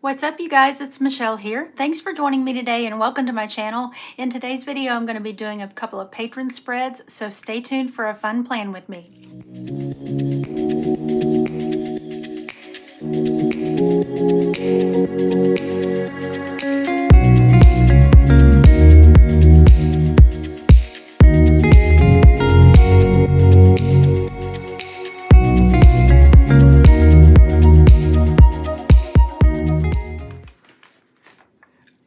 What's up, you guys? It's Michelle here. Thanks for joining me today and welcome to my channel. In today's video, I'm going to be doing a couple of patron spreads, so stay tuned for a fun plan with me.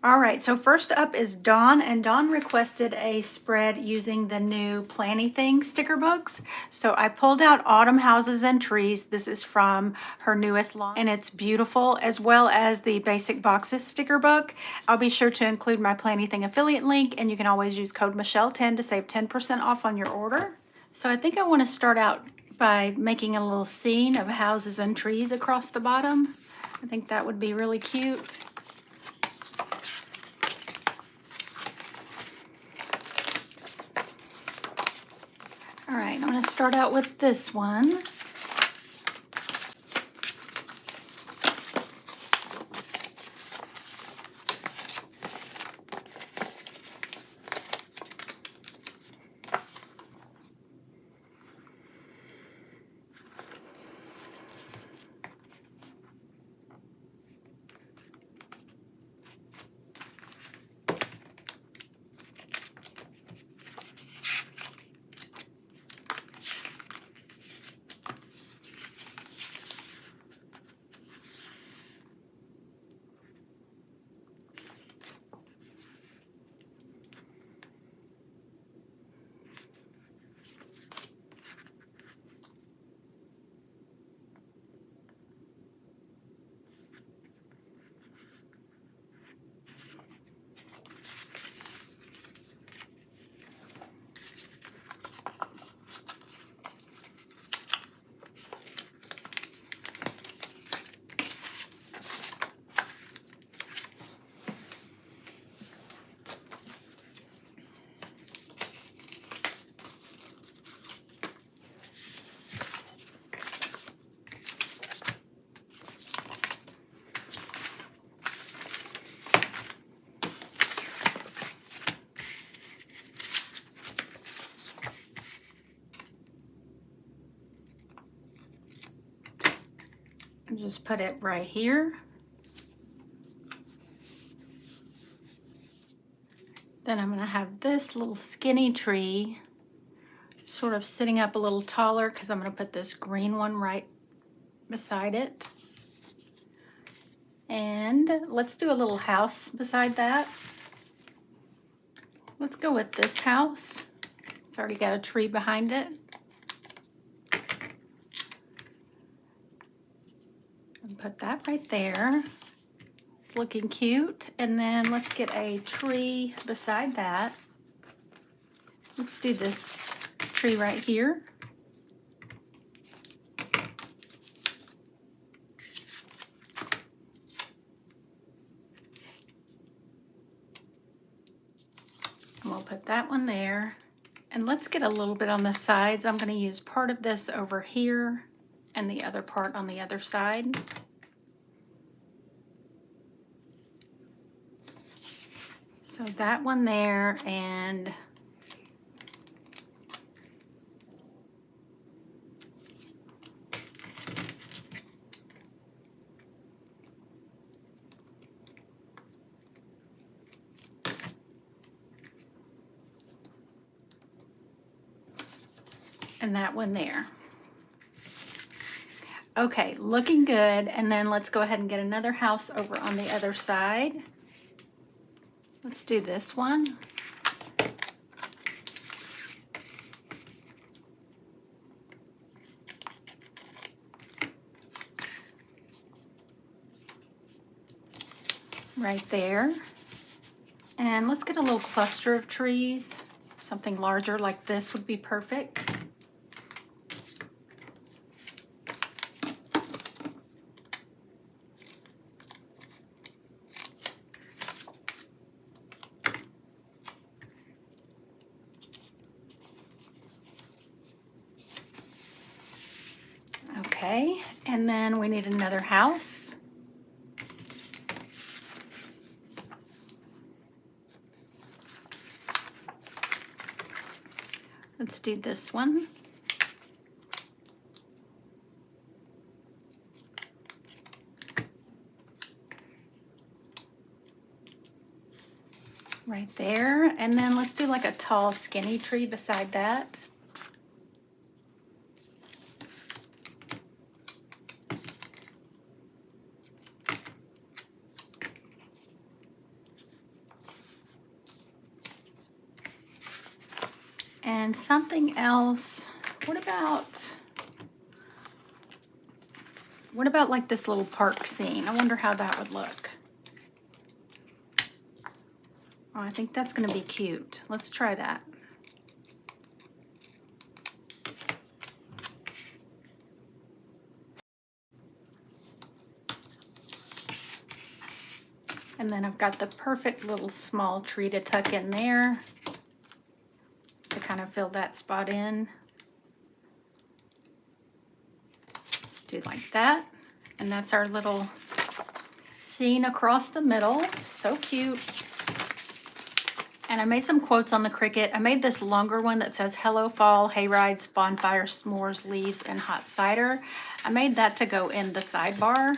Alright, so first up is Dawn, and Dawn requested a spread using the new Planny Thing sticker books. So I pulled out Autumn Houses and Trees. This is from her newest line, and it's beautiful, as well as the Basic Boxes sticker book. I'll be sure to include my Planny Thing affiliate link, and you can always use code Michelle10 to save 10% off on your order. So I think I want to start out by making a little scene of houses and trees across the bottom. I think that would be really cute. All right, I'm going to start out with this one. Just put it right here. Then I'm going to have this little skinny tree sort of sitting up a little taller because I'm going to put this green one right beside it. And let's do a little house beside that. Let's go with this house. It's already got a tree behind it. And put that right there. It's looking cute. And then let's get a tree beside that. Let's do this tree right here. And we'll put that one there. And let's get a little bit on the sides. I'm going to use part of this over here and the other part on the other side. So that one there, and that one there. Okay, looking good. And then let's go ahead and get another house over on the other side. Let's do this one. Right there. And let's get a little cluster of trees. Something larger like this would be perfect. Okay, and then we need another house. Let's do this one. Right there. And then let's do like a tall, skinny tree beside that. And something else, what about like this little park scene? I wonder how that would look. Oh, I think that's gonna be cute. Let's try that. And then I've got the perfect little small tree to tuck in there to kind of fill that spot in. Let's do like that. And that's our little scene across the middle. So cute. And I made some quotes on the Cricut. I made this longer one that says, "Hello fall, hayrides, bonfires, s'mores, leaves, and hot cider." I made that to go in the sidebar.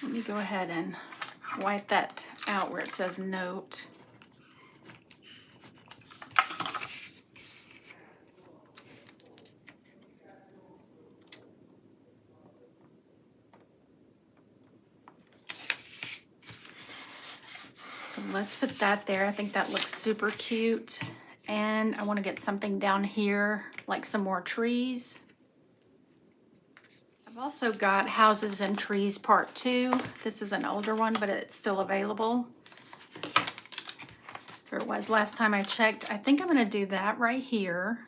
Let me go ahead and wipe that out where it says note. So let's put that there. I think that looks super cute. And I want to get something down here, like some more trees. I've also got Houses and Trees Part 2. This is an older one, but it's still available. There it was last time I checked. I think I'm going to do that right here.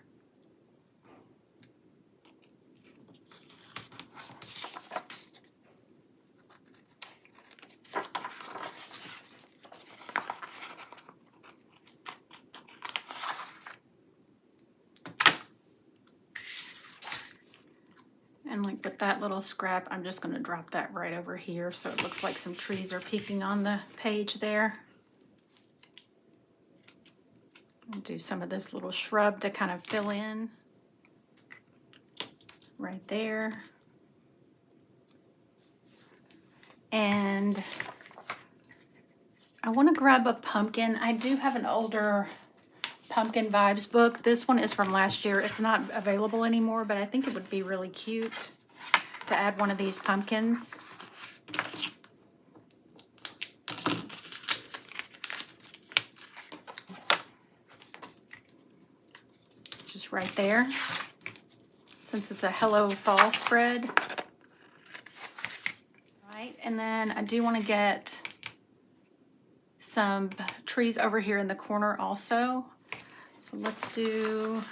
And like with that little scrap, I'm just going to drop that right over here so it looks like some trees are peeking on the page there. I'll do some of this little shrub to kind of fill in right there. And I want to grab a pumpkin. I do have an older Pumpkin Vibes book. This one is from last year. It's not available anymore, but I think it would be really cute to add one of these pumpkins. Just right there, since it's a Hello Fall spread. Right, and then I do want to get some trees over here in the corner also. So let's do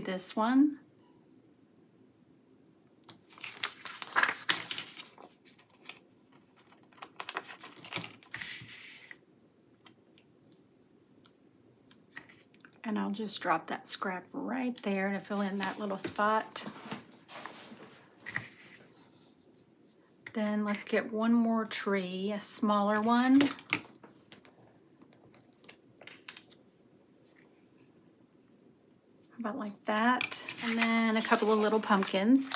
this one. And I'll just drop that scrap right there to fill in that little spot. Then let's get one more tree, a smaller one. How about like that? And then a couple of little pumpkins.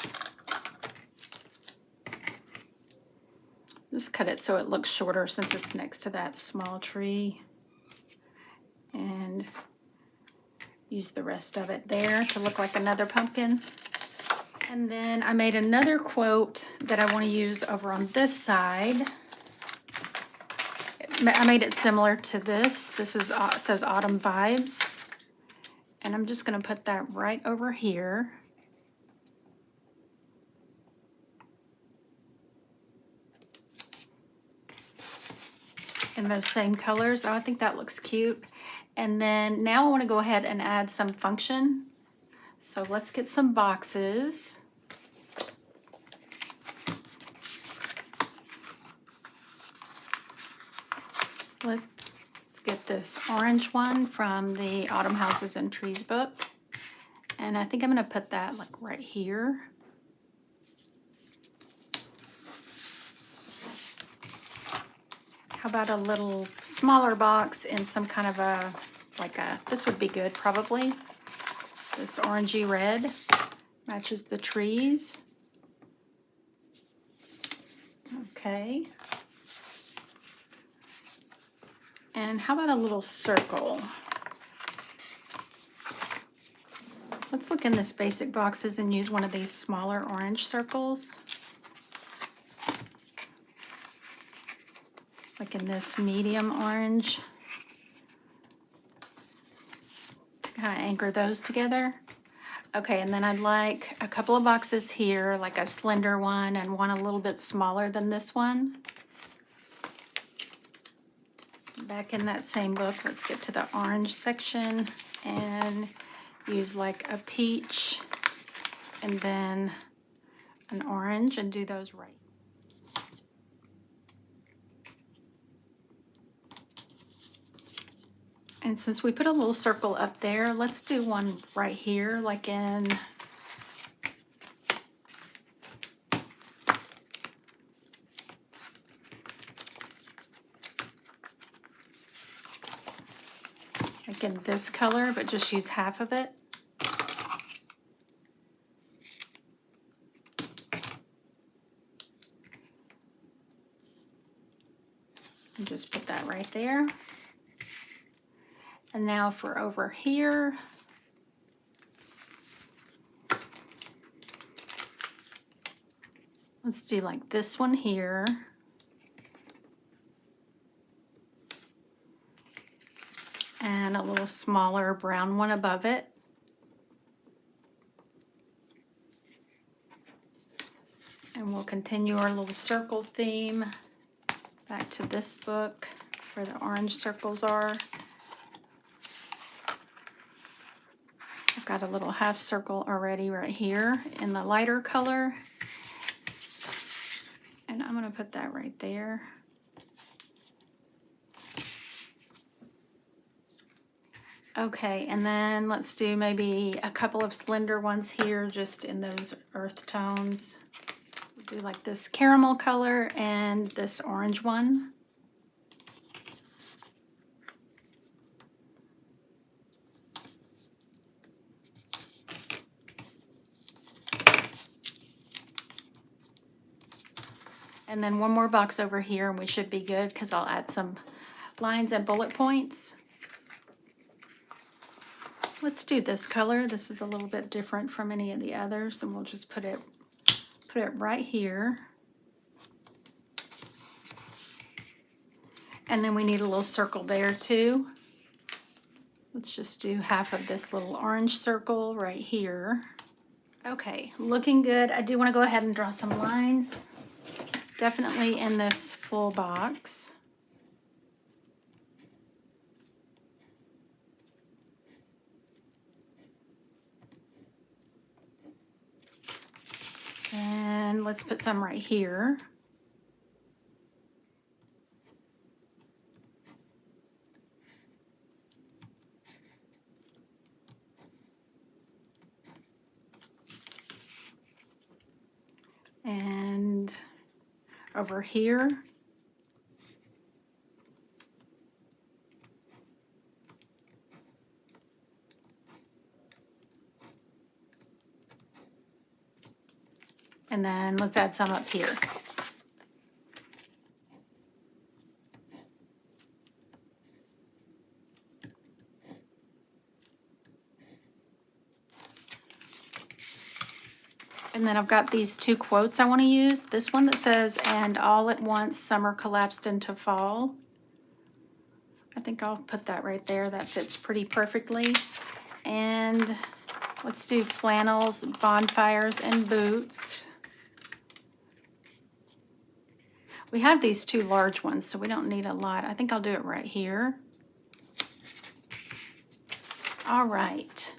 Just cut it so it looks shorter since it's next to that small tree. And use the rest of it there to look like another pumpkin. And then I made another quote that I want to use over on this side. I made it similar to this. This is it says Autumn Vibes. And I'm just going to put that right over here. In those same colors. Oh, I think that looks cute. And then now I want to go ahead and add some function. So let's get some boxes. Let's get this orange one from the Autumn Houses and Trees book. And I think I'm gonna put that like right here. How about a little smaller box in some kind of a, this would be good probably. This orangey red matches the trees. Okay. And how about a little circle? Let's look in this basic boxes and use one of these smaller orange circles. Like in this medium orange. To kind of anchor those together. Okay, and then I'd like a couple of boxes here, like a slender one and one a little bit smaller than this one. Back in that same book, let's get to the orange section and use like a peach and then an orange and do those right. And since we put a little circle up there, let's do one right here, like in this color, but just use half of it. And just put that right there. And now for over here, let's do like this one here. And a little smaller brown one above it. And we'll continue our little circle theme back to this book where the orange circles are. I've got a little half circle already right here in the lighter color. And I'm going to put that right there. Okay, and then let's do maybe a couple of slender ones here just in those earth tones. We'll do like this caramel color and this orange one. And then one more box over here and we should be good because I'll add some lines and bullet points. Let's do this color. This is a little bit different from any of the others, and we'll just put it right here. And then we need a little circle there too. Let's just do half of this little orange circle right here. Okay, looking good. I do want to go ahead and draw some lines. Definitely in this full box. And let's put some right here. And over here. And then let's add some up here. And then I've got these two quotes I want to use. This one that says, "And all at once summer collapsed into fall." I think I'll put that right there. That fits pretty perfectly. And let's do flannels, bonfires, and boots. We have these two large ones, so we don't need a lot. I think I'll do it right here. All right.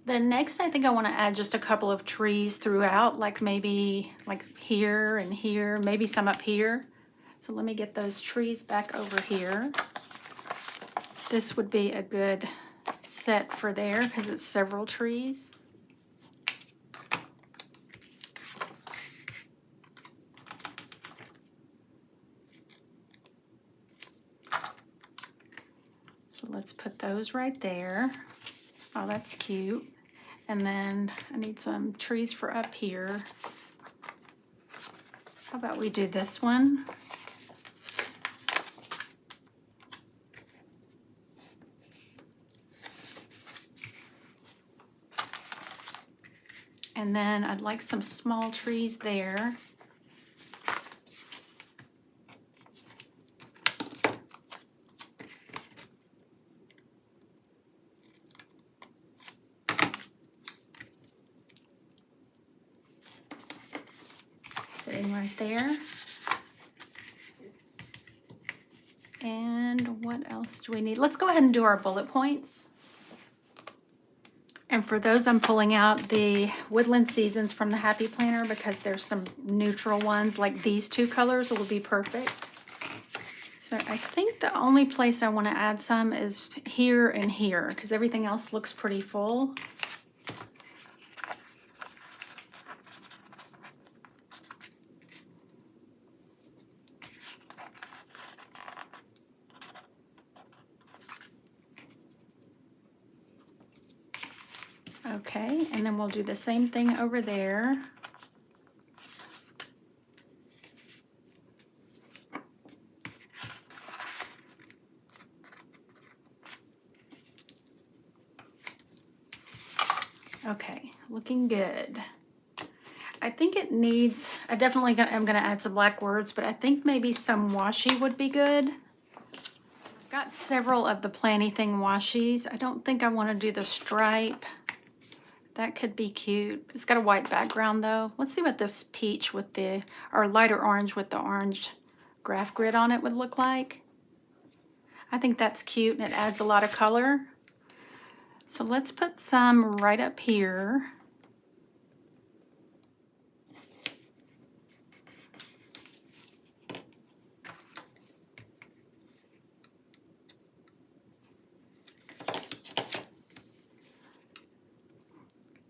Then next, I think I want to add just a couple of trees throughout, like maybe like here and here, maybe some up here. So let me get those trees back over here. This would be a good set for there because it's several trees. So let's put those right there. Oh, that's cute. And then I need some trees for up here. How about we do this one? And then I'd like some small trees there. Sitting right there. And what else do we need? Let's go ahead and do our bullet points. And for those, I'm pulling out the Woodland Seasons from the Happy Planner because there's some neutral ones, like these two colors will be perfect. So I think the only place I want to add some is here and here because everything else looks pretty full. Okay, and then we'll do the same thing over there. Okay, looking good. I think it needs, I definitely am going to add some black words, but I think maybe some washi would be good. I've got several of the Planny-Thing washies. I don't think I want to do the stripe. That could be cute. It's got a white background though. Let's see what this peach with the, or lighter orange with the orange graph grid on it would look like. I think that's cute and it adds a lot of color. So let's put some right up here.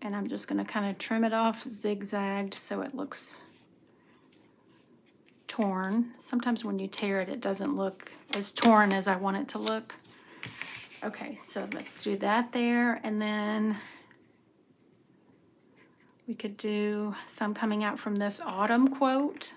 And I'm just going to kind of trim it off zigzagged so it looks torn. Sometimes when you tear it, it doesn't look as torn as I want it to look. Okay, so let's do that there. And then we could do some coming out from this autumn quote.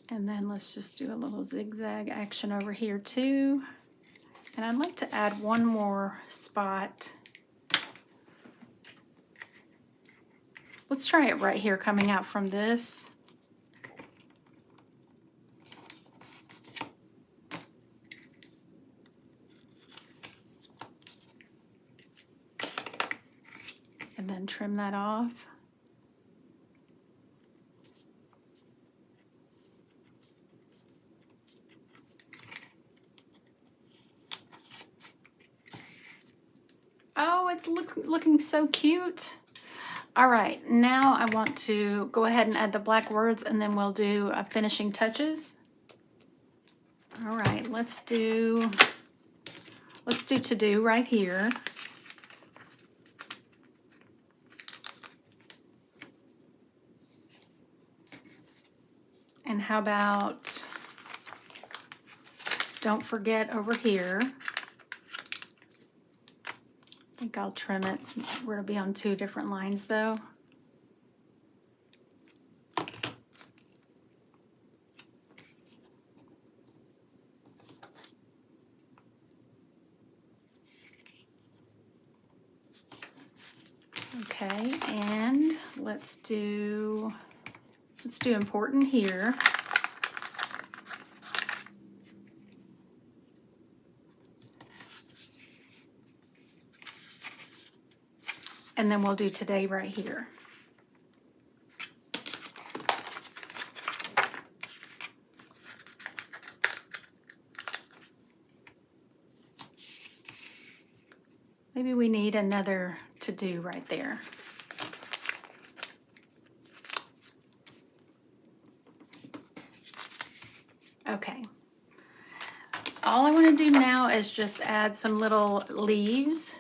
And then let's just do a little zigzag action over here too. And I'd like to add one more spot. Let's try it right here coming out from this. And then trim that off. Oh, it's looking so cute. All right, now I want to go ahead and add the black words and then we'll do finishing touches. All right, let's do to do right here. And how about don't forget over here. I think I'll trim it. We're going to be on 2 different lines though. Okay, and let's do important here. And then we'll do today right here. Maybe we need another to do right there. Okay. All I want to do now is just add some little leaves.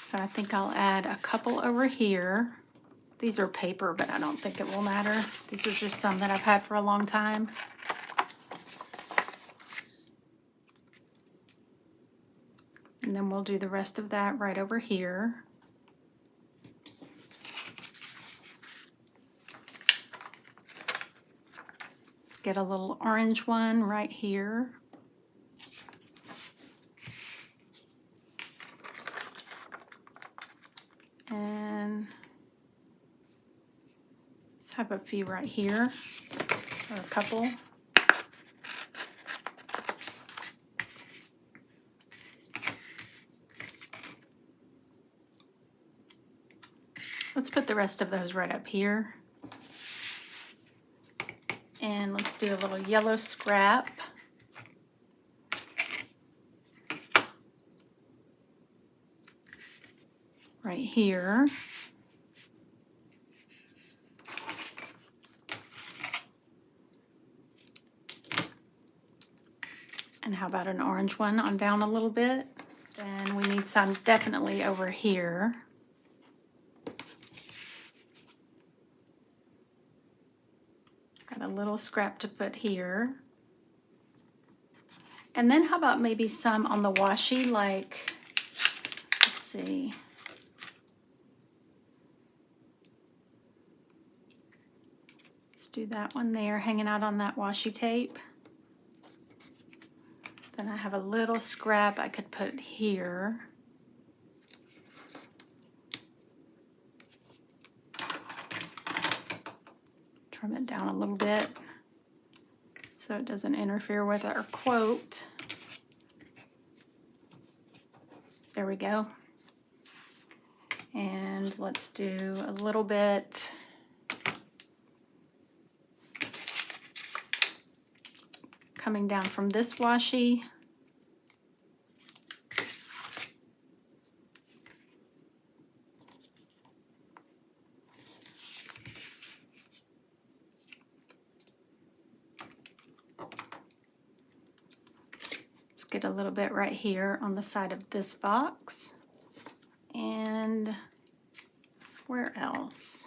So I think I'll add a couple over here. These are paper, but I don't think it will matter. These are just some that I've had for a long time. And then we'll do the rest of that right over here. Let's get a little orange one right here. And let's have a few right here, or a couple. Let's put the rest of those right up here. And let's do a little yellow scrap. Right here. And how about an orange one on down a little bit? Then we need some definitely over here. Got a little scrap to put here. And then how about maybe some on the washi, like, let's see. Let's do that one there, hanging out on that washi tape. Then I have a little scrap I could put here. Trim it down a little bit so it doesn't interfere with our quote. There we go. And let's do a little bit coming down from this washi. Let's get a little bit right here on the side of this box. And where else?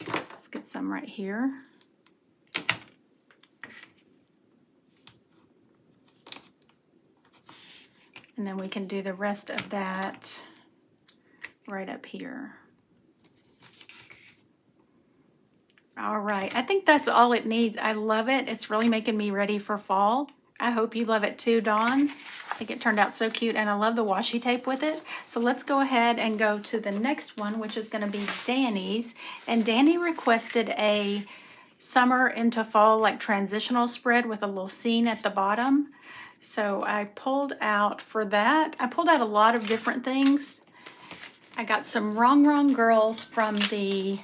Let's get some right here. And then we can do the rest of that right up here. All right, I think that's all it needs. I love it. It's really making me ready for fall. I hope you love it too, Dawn. I think it turned out so cute, and I love the washi tape with it. So let's go ahead and go to the next one, which is gonna be Dani's. And Dani requested a summer into fall, like transitional spread with a little scene at the bottom. So I pulled out for that. I pulled out a lot of different things. I got some RONGRONG girls from the,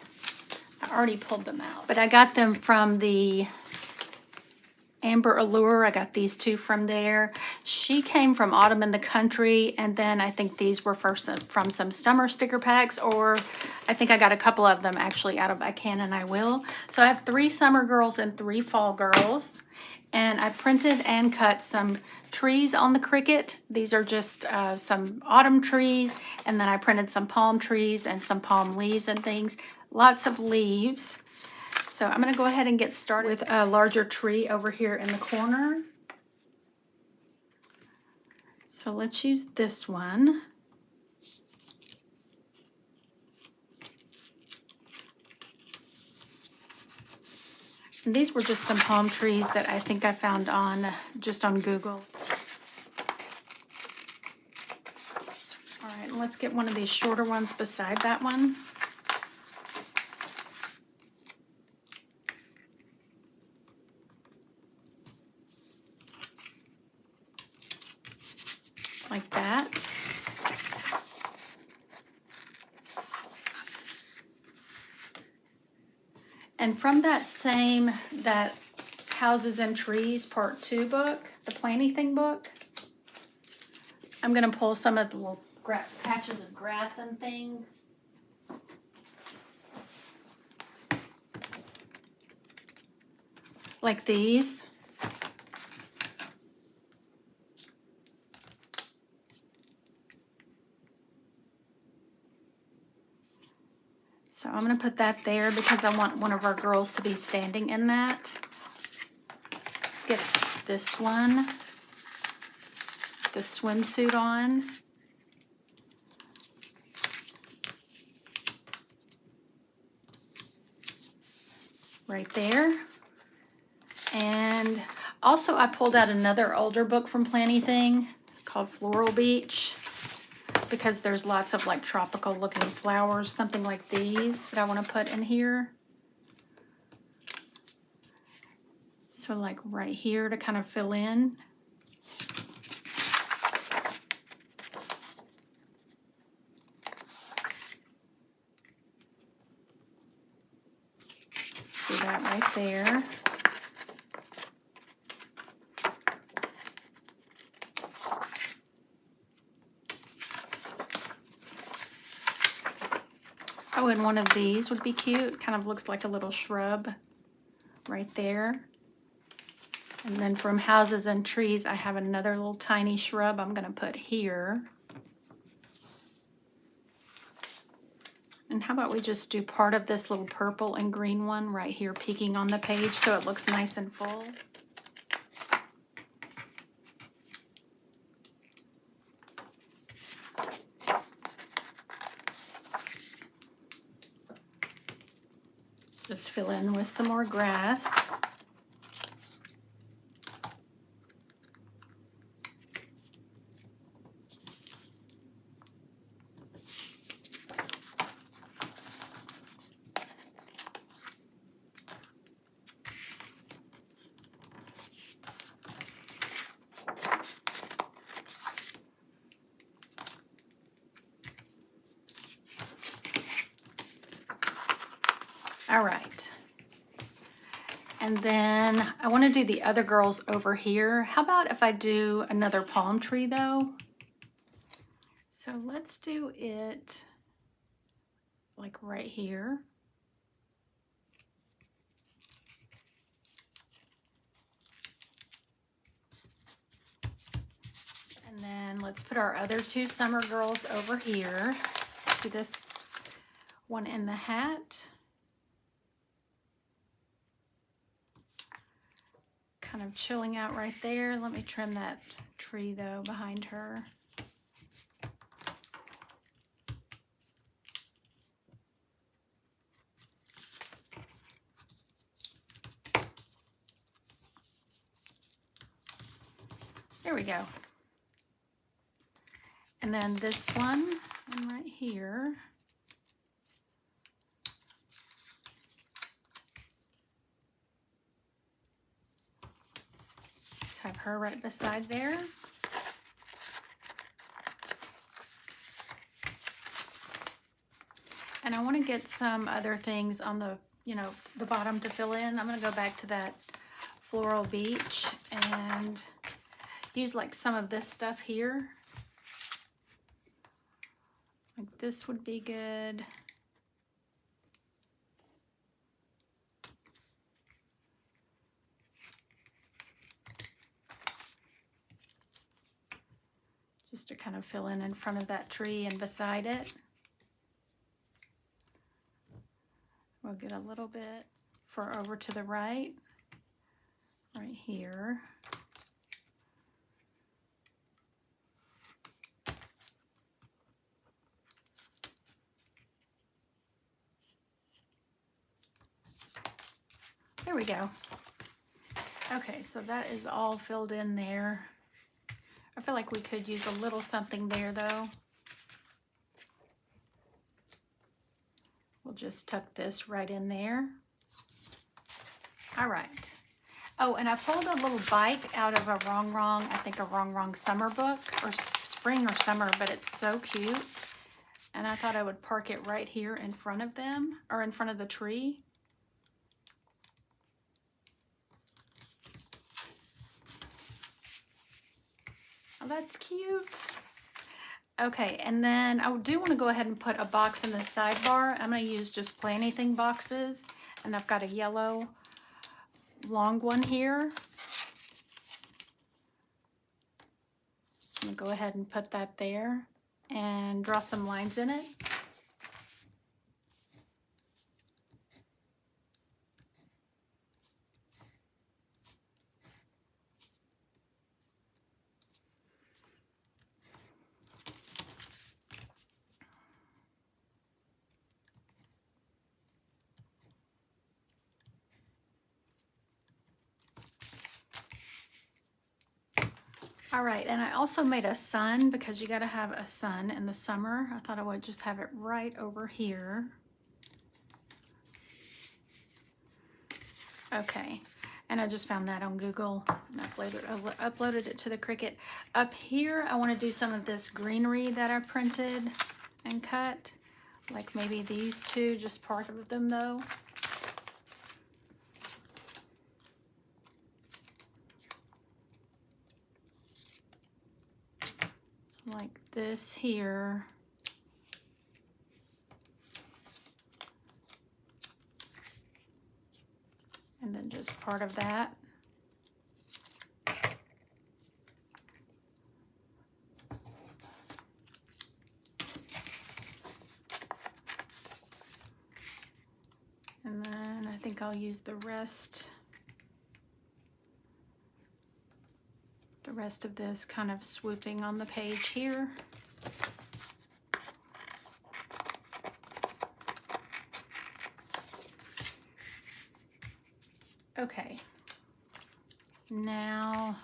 I already pulled them out, but I got them from the Amber Allure. I got these two from there. She came from Autumn in the Country, and then I think these were from some summer sticker packs, or I think I got a couple of them actually out of I Can and I Will. So I have 3 summer girls and 3 fall girls. And I printed and cut some trees on the Cricut. These are just some autumn trees. And then I printed some palm trees and some palm leaves and things. Lots of leaves. So I'm gonna go ahead and get started with a larger tree over here in the corner. So let's use this one. And these were just some palm trees that I think I found on just on Google. All right, let's get one of these shorter ones beside that one. Like that. And from that Houses and Trees Part 2 book, the Planty-Thing book. I'm going to pull some of the little patches of grass and things. Like these. So I'm going to put that there because I want one of our girls to be standing in that. Let's get this one, the swimsuit on. Right there. And also I pulled out another older book from Planty-Thing called Floral Beach, because there's lots of like tropical looking flowers, something like these that I want to put in here. So like right here to kind of fill in. Do that right there. Oh, and one of these would be cute. Kind of looks like a little shrub right there. And then from Houses and Trees, I have another little tiny shrub I'm going to put here. And how about we just do part of this little purple and green one right here peeking on the page so it looks nice and full. Just fill in with some more grass. All right. And then I want to do the other girls over here. How about if I do another palm tree though? So let's do it like right here. And then let's put our other two summer girls over here. Do this one in the hat. Kind of chilling out right there. Let me trim that tree though behind her. There we go. And then this one, and right here. Let's have her right beside there. And I want to get some other things on the, the bottom to fill in. I'm going to go back to that Floral Beach and use like some of this stuff here. Like this would be good. Just to kind of fill in front of that tree and beside it. We'll get a little bit for over to the right here. There we go. Okay, so that is all filled in there. I feel like we could use a little something there though. We'll just tuck this right in there. All right. Oh, and I pulled a little bike out of a RONGRONG, I think a RONGRONG summer book, or spring or summer, but it's so cute. And I thought I would park it right here in front of them, or in front of the tree. Oh, that's cute. Okay, and then I do want to go ahead and put a box in the sidebar. I'm going to use just Play Anything boxes, and I've got a yellow long one here. So I'm going to go ahead and put that there and draw some lines in it. All right, and I also made a sun because you got to have a sun in the summer. I thought I would just have it right over here. Okay, and I just found that on Google and uploaded it to the Cricut. Up here, I want to do some of this greenery that I printed and cut, like maybe these two, just part of them though. Like this here. And then just part of that. And then I think I'll use the rest of this kind of swooping on the page here. Okay, now,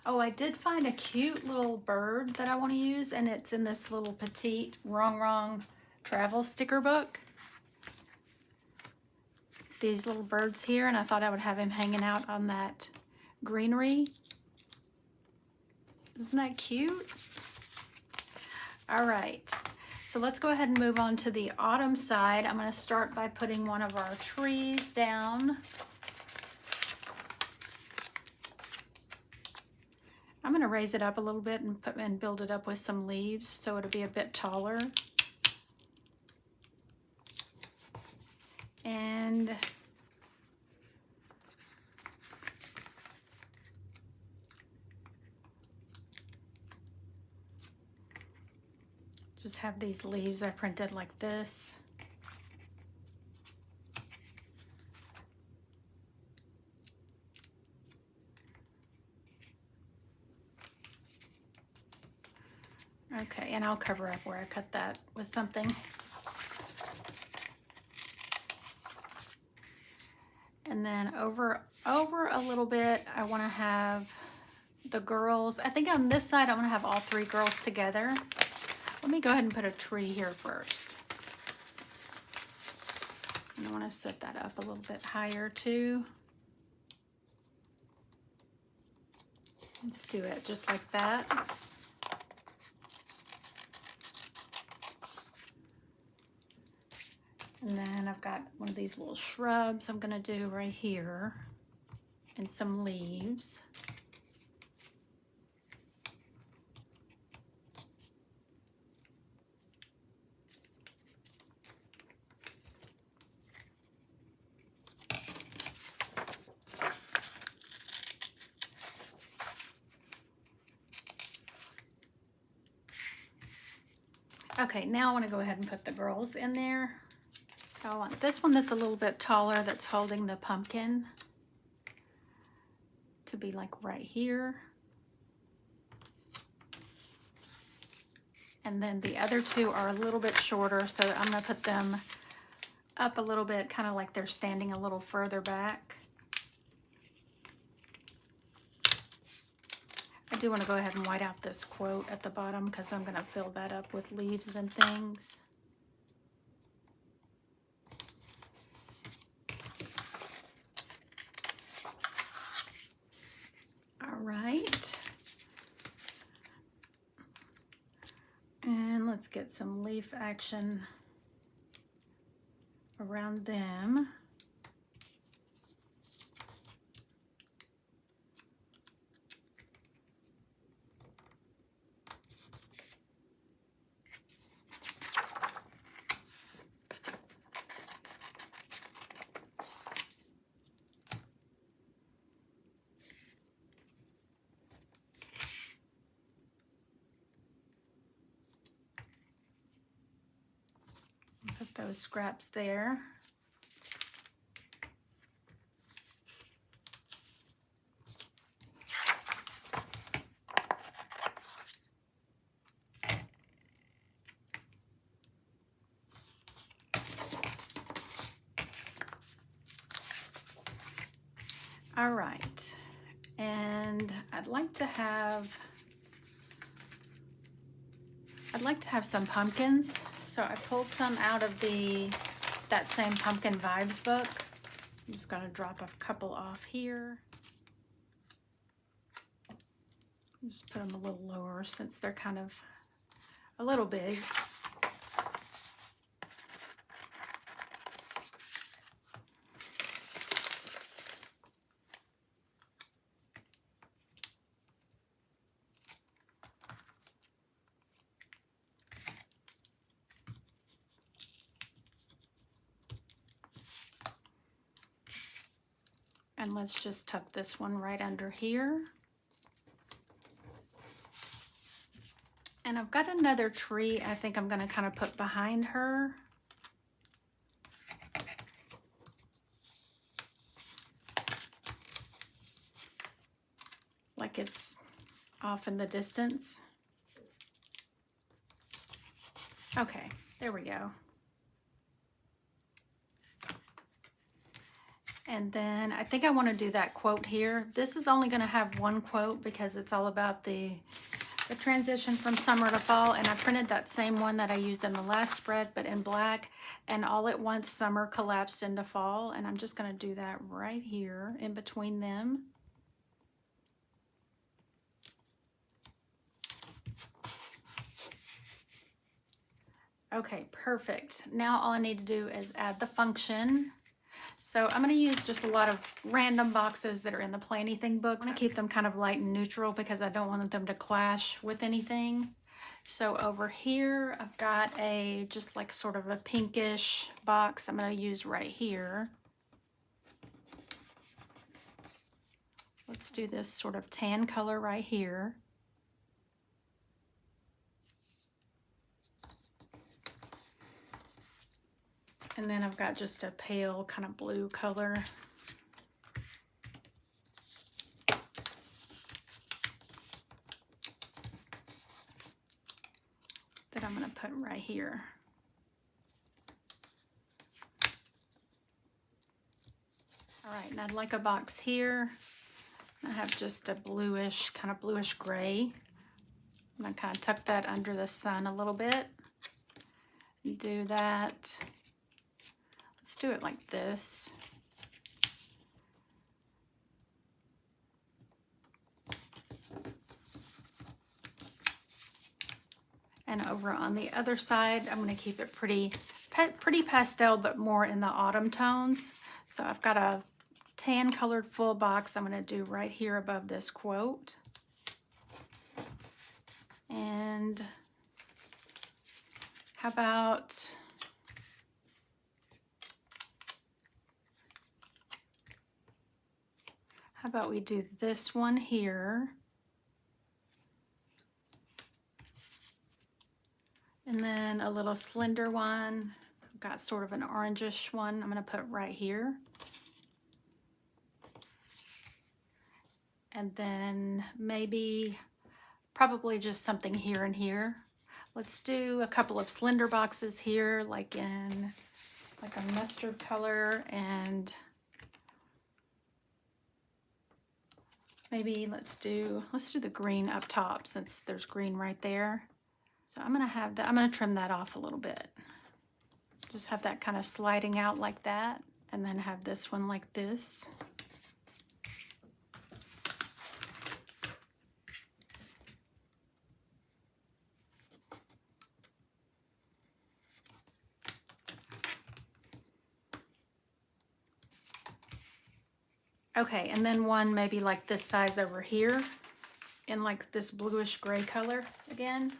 oh, I did find a cute little bird that I want to use, and it's in this little petite RONGRONG travel sticker book. These little birds here, and I thought I would have him hanging out on that greenery. Isn't that cute? All right, so let's go ahead and move on to the autumn side. I'm going to start by putting one of our trees down. I'm going to raise it up a little bit and build it up with some leaves so it'll be a bit taller. And just have these leaves I printed like this. Okay, and I'll cover up where I cut that with something. And then over a little bit, I want to have the girls. I think on this side, I want to have all three girls together. Let me go ahead and put a tree here first. And I want to set that up a little bit higher too. Let's do it just like that. And then I've got one of these little shrubs I'm going to do right here and some leaves. Okay, now I want to go ahead and put the girls in there. So I want this one that's a little bit taller that's holding the pumpkin to be like right here. And then the other two are a little bit shorter, so I'm going to put them up a little bit, kind of like they're standing a little further back. I do want to go ahead and white out this quote at the bottom because I'm going to fill that up with leaves and things. All right. And let's get some leaf action around them. those scraps there. All right, and I'd like to have some pumpkins. So I pulled some out of that same Pumpkin Vibes book. I'm just gonna drop a couple off here. Just put them a little lower since they're kind of a little big. And let's just tuck this one right under here. And I've got another tree I think I'm gonna kind of put behind her. Like it's off in the distance. Okay, there we go. And then I think I want to do that quote here. This is only going to have one quote because it's all about the transition from summer to fall. And I printed that same one that I used in the last spread, but in black. And all at once, summer collapsed into fall. And I'm just going to do that right here in between them. Okay, perfect. Now all I need to do is add the function. So I'm going to use just a lot of random boxes that are in the Play Anything book. I'm going to keep them kind of light and neutral because I don't want them to clash with anything. So over here, I've got just like sort of a pinkish box I'm going to use right here. Let's do this sort of tan color right here. And then I've got just a pale kind of blue color. That I'm going to put right here. All right, and I'd like a box here. I have just a bluish, kind of bluish gray. I'm going to kind of tuck that under the sun a little bit. Do that. Let's do it like this. And over on the other side, I'm going to keep it pretty pastel, but more in the autumn tones. So I've got a tan colored full box I'm going to do right here above this quote. And how about we do this one here? And then a little slender one. I've got sort of an orangish one I'm going to put right here. And then probably just something here and here. Let's do a couple of slender boxes here, like in like a mustard color, and maybe let's do the green up top since there's green right there. So I'm gonna trim that off a little bit. Just have that kind of sliding out like that, and then have this one like this. Okay, and then one maybe like this size over here in like this bluish gray color again.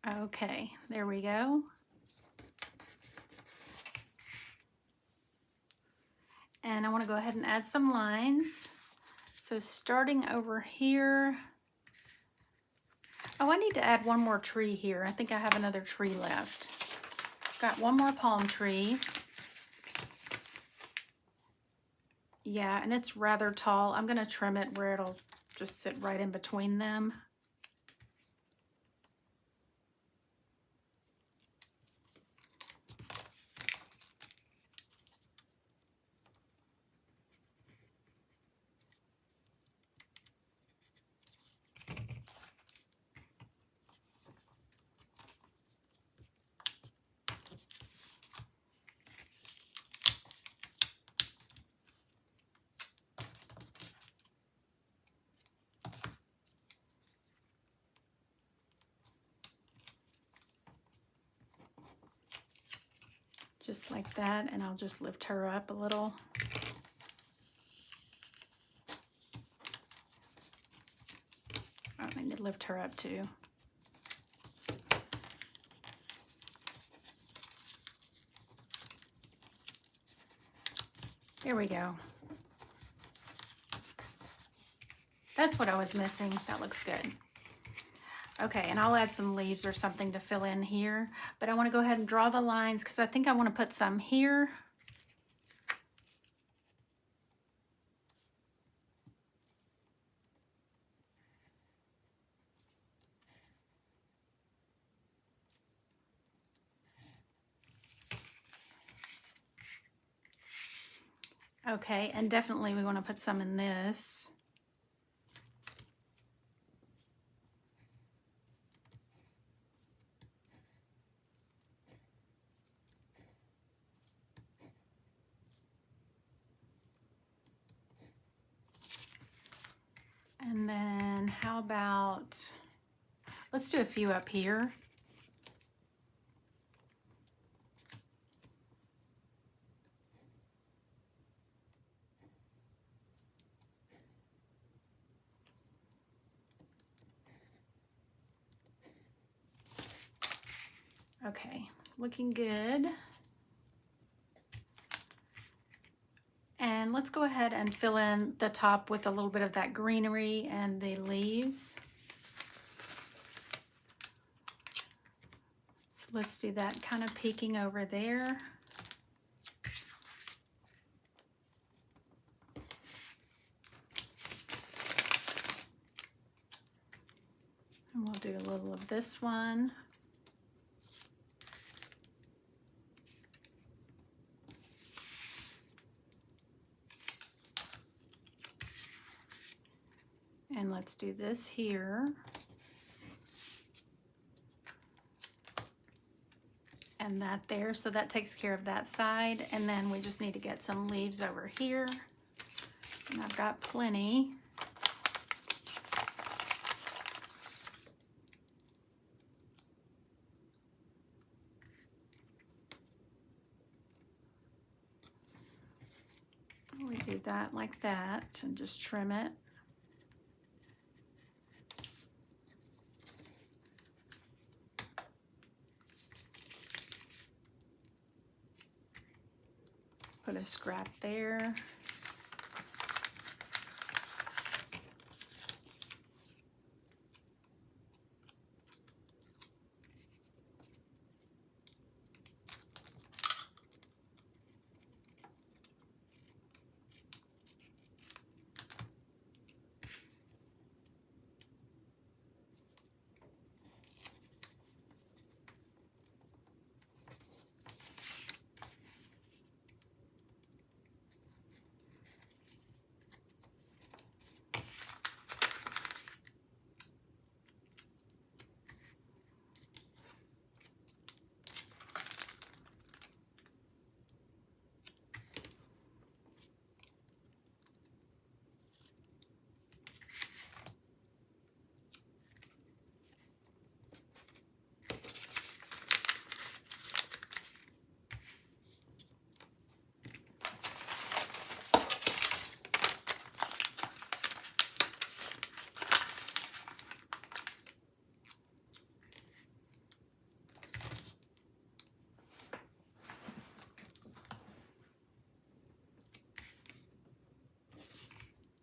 Okay, there we go. And I want to go ahead and add some lines. So starting over here, Oh, I need to add one more tree here. I think I have another tree left. Got one more palm tree. Yeah, and it's rather tall. I'm going to trim it where it'll just sit right in between them. Just like that, and I'll just lift her up a little. I need to lift her up too. There we go. That's what I was missing. That looks good. Okay, and I'll add some leaves or something to fill in here, but I want to go ahead and draw the lines because I think I want to put some here. Okay, and definitely we want to put some in this. And then how about, let's do a few up here. Okay, looking good. And let's go ahead and fill in the top with a little bit of that greenery and the leaves. So let's do that, kind of peeking over there. And we'll do a little of this one. And let's do this here. And that there, so that takes care of that side. And then we just need to get some leaves over here. And I've got plenty. We do that like that and just trim it. Put a scrap there.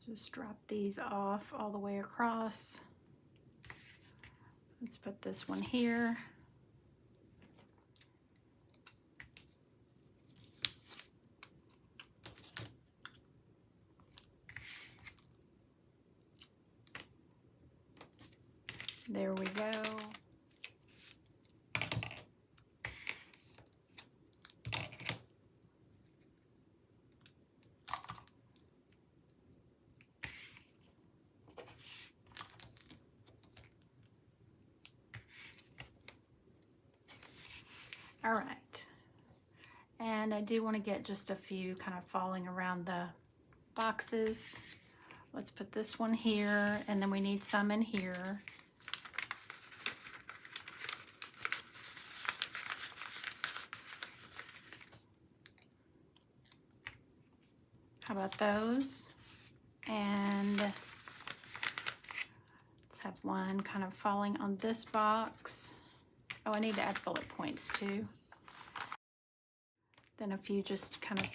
Just drop these off all the way across. Let's put this one here. There we go. All right. And I do want to get just a few kind of falling around the boxes. Let's put this one here, and then we need some in here. How about those? And let's have one kind of falling on this box. Oh, I need to add bullet points too. Then a few just kind of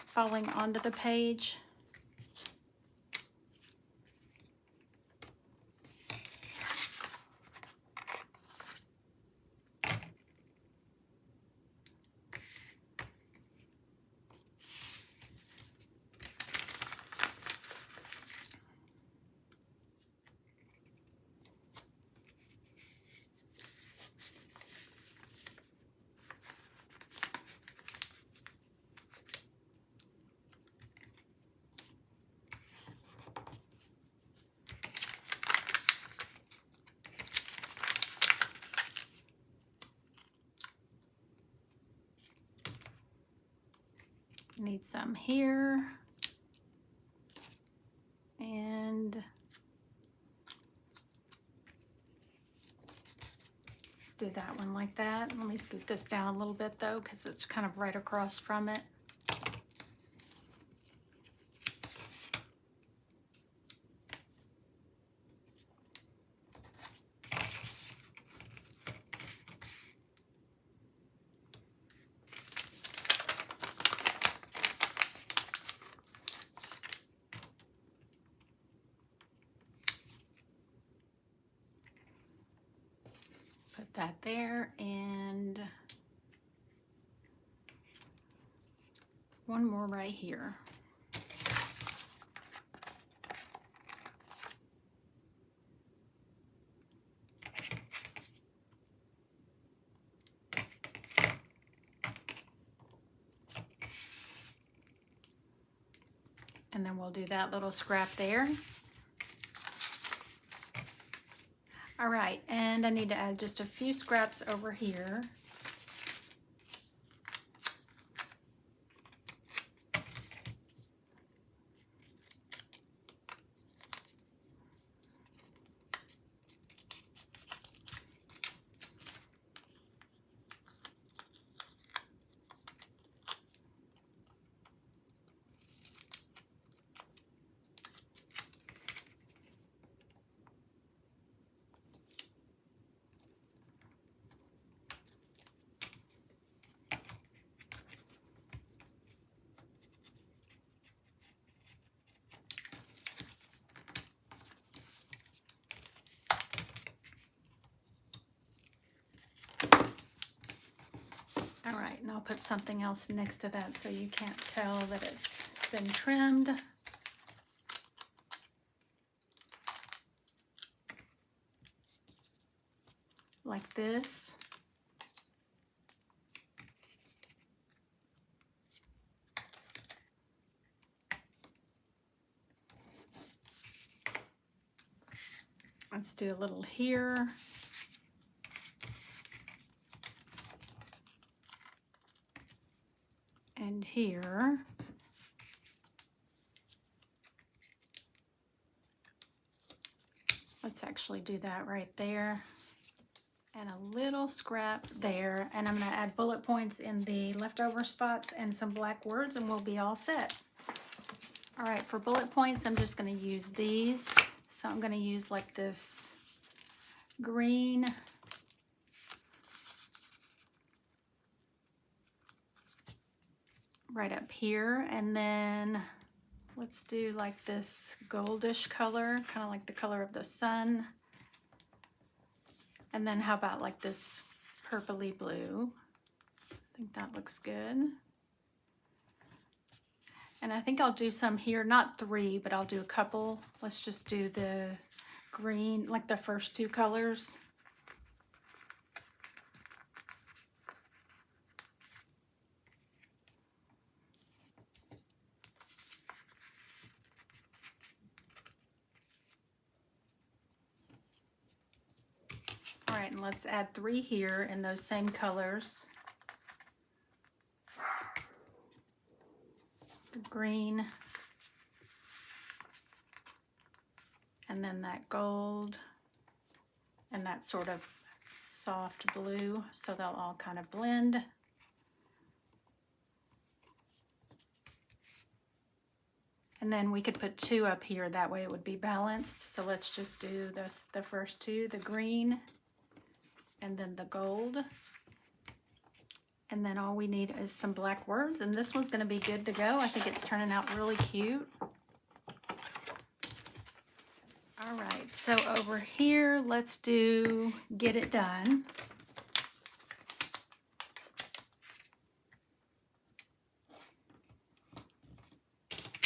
falling onto the page. Need some here, and let's do that one like that. Let me scoot this down a little bit though, because it's kind of right across from it. That there, and one more right here. And then we'll do that little scrap there. All right, and I need to add just a few scraps over here. All right, and I'll put something else next to that so you can't tell that it's been trimmed. Like this. Let's do a little here. And here. Let's actually do that right there. And a little scrap there. And I'm going to add bullet points in the leftover spots and some black words, and we'll be all set. All right, for bullet points, I'm just going to use these. So I'm going to use like this green. Right up here, and then let's do like this goldish color, kind of like the color of the sun. And then how about like this purpley blue? I think that looks good. And I think I'll do some here, not 3, but I'll do a couple. Let's just do the green, like the first 2 colors. All right, and let's add 3 here in those same colors. The green, and then that gold, and that sort of soft blue, so they'll all kind of blend. And then we could put 2 up here, that way it would be balanced. So let's just do this, the first 2, the green and then the gold. And then all we need is some black words, and this one's gonna be good to go. I think it's turning out really cute. All right, so over here, let's do Get It Done.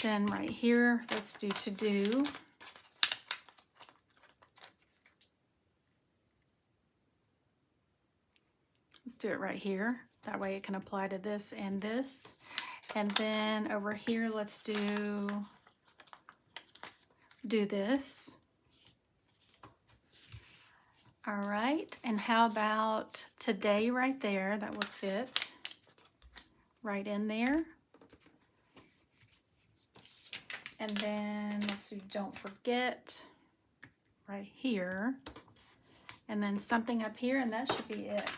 Then right here, let's do To Do. Let's do it right here. That way it can apply to this and this. And then over here, let's do this. All right, and how about Today right there? That would fit right in there. And then let's do Don't Forget right here. And then something up here, and that should be it.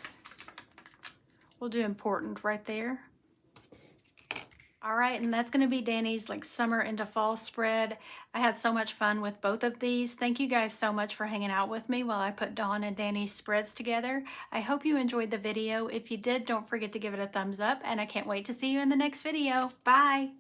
We'll do Important right there. All right, and that's gonna be Dani's like summer into fall spread. I had so much fun with both of these. Thank you guys so much for hanging out with me while I put Dawn and Dani's spreads together. I hope you enjoyed the video. If you did, don't forget to give it a thumbs up, and I can't wait to see you in the next video. Bye.